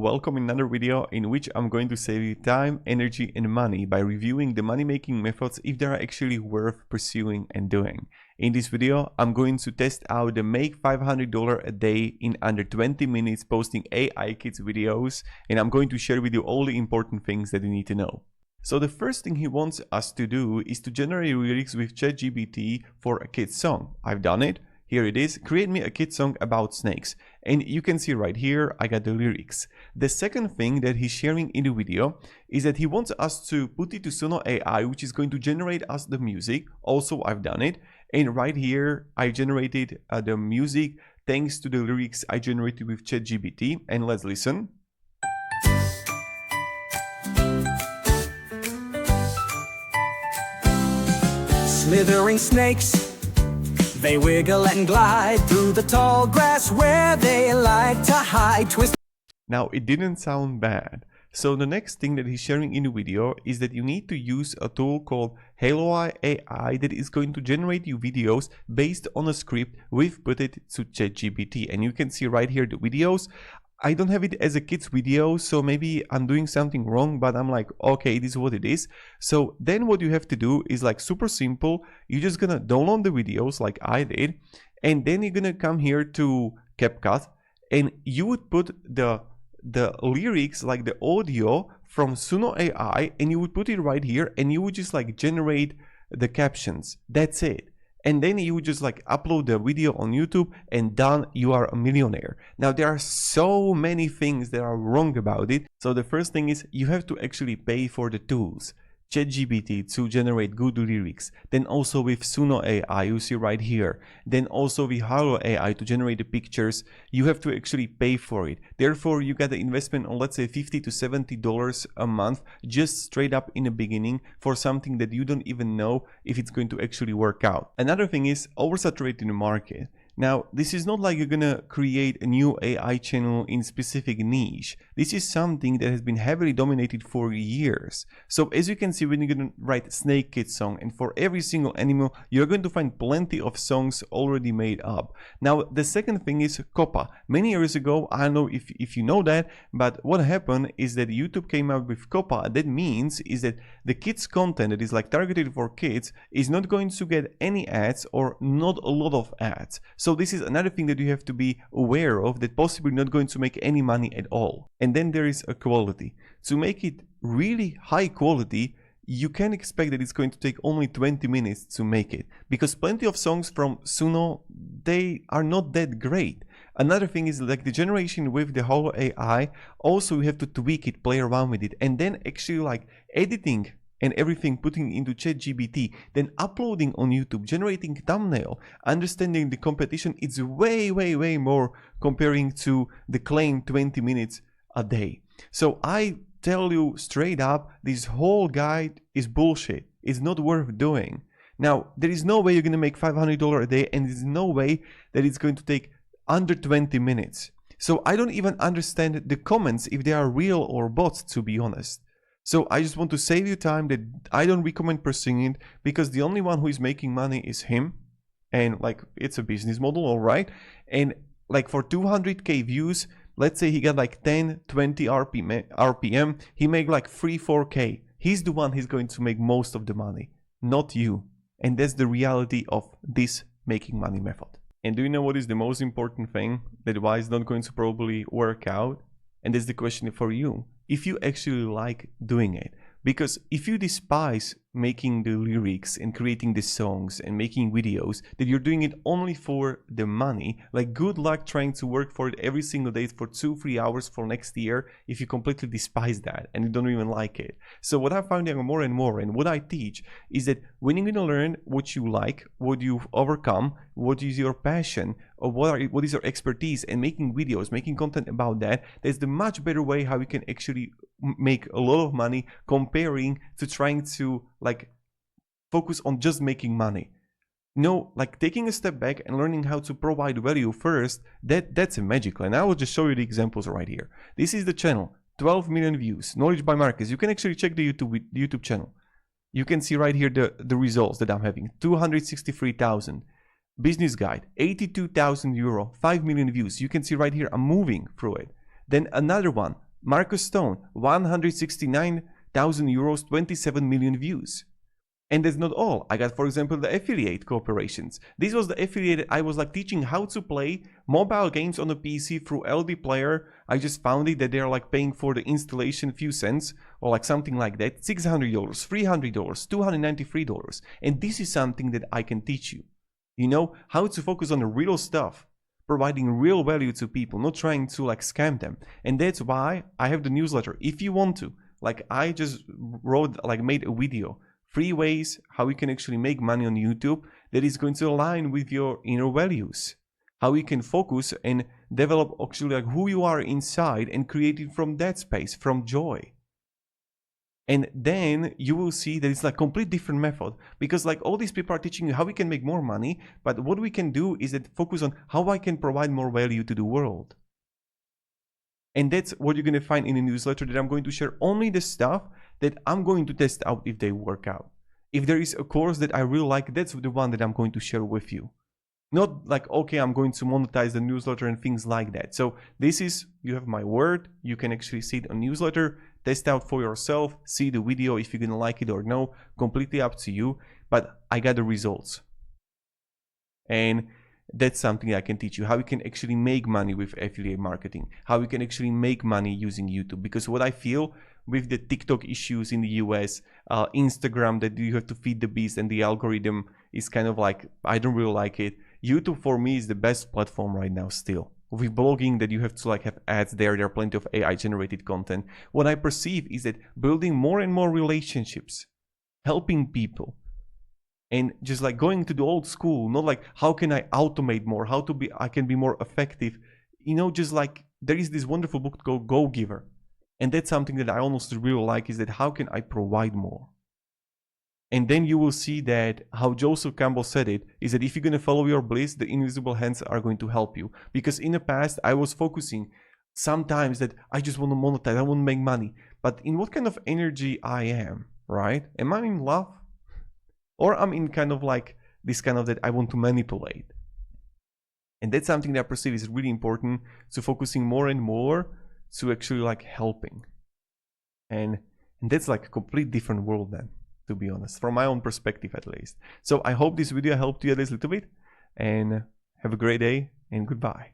welcome in another video in which I'm going to save you time, energy and money by reviewing the money making methods if they are actually worth pursuing and doing. In this video, I'm going to test out the make $500 a day in under 20 minutes posting AI kids videos, and I'm going to share with you all the important things that you need to know. So the first thing he wants us to do is to generate lyrics with ChatGPT for a kid's song. I've done it. Here it is, create me a kid song about snakes. And you can see right here, I got the lyrics. The second thing that he's sharing in the video is that he wants us to put it to Suno AI, which is going to generate us the music. Also, I've done it. And right here, I generated the music thanks to the lyrics I generated with ChatGPT. And let's listen. Slithering snakes, they wiggle and glide through the tall grass where they like to hide. Now, it didn't sound bad. So the next thing that he's sharing in the video is that you need to use a tool called Halo AI that is going to generate you videos based on a script we've put it to ChatGPT. And you can see right here the videos. I don't have it as a kid's video, so maybe I'm doing something wrong, but I'm like, okay, this is what it is. So then what you have to do is like super simple. You're just gonna download the videos like I did, and then you're gonna come here to CapCut, and you would put the lyrics, like the audio from Suno AI, and you would put it right here, and you would just like generate the captions. That's it. And then you would just like upload the video on YouTube and done, you are a millionaire. Now there are so many things that are wrong about it. So the first thing is you have to actually pay for the tools. ChatGPT to generate good lyrics, then also with Suno AI, you see right here, then also with Halo AI to generate the pictures. You have to actually pay for it. Therefore, you got the investment on, let's say, $50 to $70 a month, just straight up in the beginning for something that you don't even know if it's going to actually work out. Another thing is Oversaturated Market. Now, this is not like you're gonna create a new AI channel in specific niche. This is something that has been heavily dominated for years. So as you can see, when you're gonna write Snake Kid song, and for every single animal, you're going to find plenty of songs already made up. Now, the second thing is COPPA. Many years ago, I don't know if you know that, but what happened is that YouTube came out with COPPA. That means is that the kids content that is like targeted for kids is not going to get any ads or not a lot of ads. So this is another thing that you have to be aware of, that possibly not going to make any money at all. And then there is a quality. To make it really high quality, you can expect that it's going to take only 20 minutes to make it, because plenty of songs from Suno, they are not that great. Another thing is like the generation with the Halo AI, also you have to tweak it, play around with it, and then actually like editing and everything, putting into ChatGPT, then uploading on YouTube, generating thumbnail, understanding the competition. It's way more comparing to the claimed 20 minutes a day. So I tell you straight up, this whole guide is bullshit. It's not worth doing. Now, there is no way you're going to make $500 a day, and there's no way that it's going to take under 20 minutes. So I don't even understand the comments if they are real or bots, to be honest. So I just want to save you time that I don't recommend pursuing it, because the only one who is making money is him. And like, it's a business model, all right. And like for 200k views, let's say he got like 10, 20 RPM, he make like 4k. He's the one who's going to make most of the money, not you. And that's the reality of this making money method. And do you know what is the most important thing that why it's not going to probably work out? And that's the question for you. If you actually like doing it. Because if you despise making the lyrics and creating the songs and making videos, that you're doing it only for the money, like good luck trying to work for it every single day for 2-3 hours for next year if you completely despise that and you don't even like it. So what I found out more and more, and what I teach, is that when you're gonna learn what you like, what you've overcome, what is your passion, or what is your expertise, and making videos, making content about that, that's the much better way how you can actually make a lot of money comparing to trying to like focus on just making money. No, like taking a step back and learning how to provide value first, that's a magic. And I will just show you the examples right here. This is the channel, 12 million views, Knowledge by Marcus. You can actually check the YouTube channel. You can see right here the results that I'm having, 263,000. Business guide, 82,000 euro, 5 million views. You can see right here, I'm moving through it. Then another one, Marcus Stone, 169,000 euros, 27 million views. And that's not all. I got, for example, the affiliate cooperations. This was the affiliate I was like teaching how to play mobile games on a PC through LD Player. I just found it that they're like paying for the installation few cents or like something like that. $600, $300, $293. And this is something that I can teach you. You know, how to focus on the real stuff, providing real value to people, not trying to like scam them. And that's why I have the newsletter. If you want to, like I just made a video, 3 ways how you can actually make money on YouTube that is going to align with your inner values. How you can focus and develop actually like who you are inside and create it from that space, from joy. And then you will see that it's like a complete different method, because like all these people are teaching you how we can make more money, but what we can do is that focus on how I can provide more value to the world. And that's what you're going to find in the newsletter, that I'm going to share only the stuff that I'm going to test out if they work out. If there is a course that I really like, that's the one that I'm going to share with you. Not like, okay, I'm going to monetize the newsletter and things like that. So this is, you have my word, you can actually see it on newsletter, test out for yourself, see the video if you're going to like it or no, completely up to you. But I got the results. And that's something I can teach you, how you can actually make money with affiliate marketing, how you can actually make money using YouTube. Because what I feel with the TikTok issues in the US, Instagram, that you have to feed the beast and the algorithm is kind of like, I don't really like it. YouTube for me is the best platform right now still. With blogging, that you have to like have ads there are plenty of AI generated content. What I perceive is that building more and more relationships, helping people, and just like going to the old school, not like how can I automate more, I can be more effective. You know, just like there is this wonderful book called Go Giver. And that's something that I almost really like, is that how can I provide more? And then you will see that how Joseph Campbell said it, is that if you're going to follow your bliss, the invisible hands are going to help you. Because in the past, I was focusing sometimes that I just want to monetize, I want to make money. But in what kind of energy I am, right? Am I in love? Or I'm in kind of like this kind of that I want to manipulate. And that's something that I perceive is really important, to focusing more and more to actually like helping. And that's like a complete different world then, to be honest, from my own perspective at least. So I hope this video helped you at least a little bit, and have a great day and goodbye.